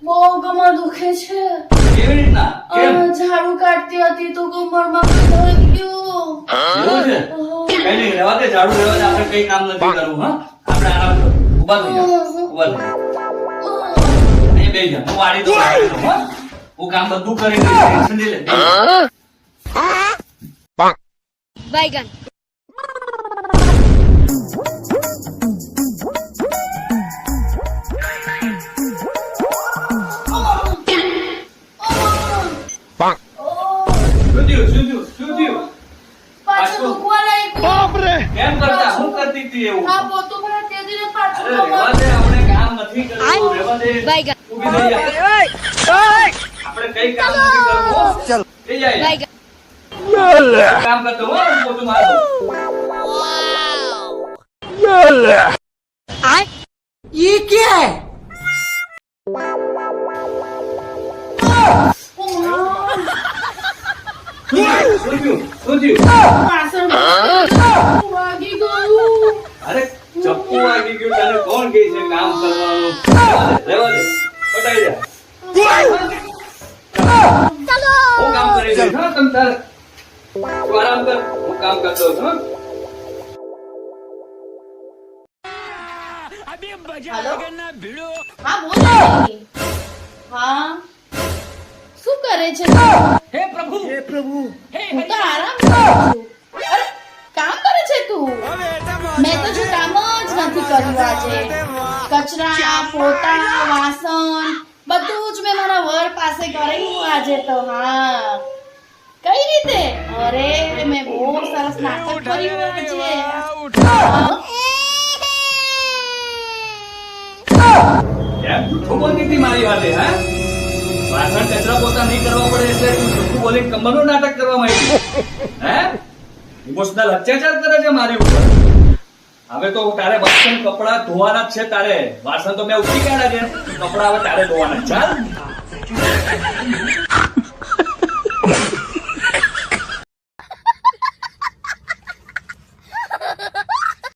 બહુ કમર દુખે છે. કેવી રીતના? કેમ? ઝાડુ કાઢતી હતી તો કમરમાં થઈ ગયું. એવું છે? કઈ નહીં, રહેવા દે, ઝાડુ રહેવા દે, આપણે કઈ કામ નથી કરવું. હા, આપણે આરામ કરો. ઊભા થઈ જાઓ. ઊભા થઈ જાઓ. અહીં બેસી જા. હું વાળી દઉં, હા? હું કામ બધું કરી દઈશ. ટેન્શન નહીં લે. Baigan. શું થયું? પાછું દુખવા લાગ્યું. કેમ કરતા? શું કરતી હતી એવું? આ પોતું ભરા તે દિને પાછું અરે રહેવા દે, આપણે કામ નથી કરવું. રહેવા દે. Baigan. ઊભી થઈ જા. આપણે કઈ કામ નથી કરવું. ચાલ. થઈ જાય. Baigan. કામ કરતો હો, પોતું મારતો. ये क्या है? શું થયું? વાસણ વાગી ગયું. અરે ચપ્પુ વાગી ગયું, તને કોણ કહે છે કામ કરવાનું? રહેવા દે, પટાઈ જા. હું કામ કરી દઈશ, હા? તમ તારે તું આરામ કર, હું કામ કરતો છું, હા? હાલો? હા બોલ. હા શું કરે છે તું? हे प्रभु હું તો આરામ કરું છું. અરે કામ કરે છે તું? મેં તો જો કામ જ નથી કર્યું આજે. કચરા, પોતા, વાસણ બધું જ મેં મારા વર પાસે કરેલું આજે તો. હા કઈ રીતે? અરે મેં બહુ સરસ નાટક કર્યું આજે. હા. એમ જૂઠું બોલતી હતી મારી વાતે, હા? વાસણ કચરા પોતા નહીં કરવા પડે એટલે તું જૂઠું બોલી કમરનું નાટક કરવા માંડી, હે? ઇમોશનલ અત્યાચાર કરે છે મારી ઉપર. હવે તો તારે વાસણ કપડા ધોવાના જ છે તારે. વાસણ તો મેં ઉઠી કાઢ્યા છે, કપડા હવે તારે ધોવાના. ચાલ.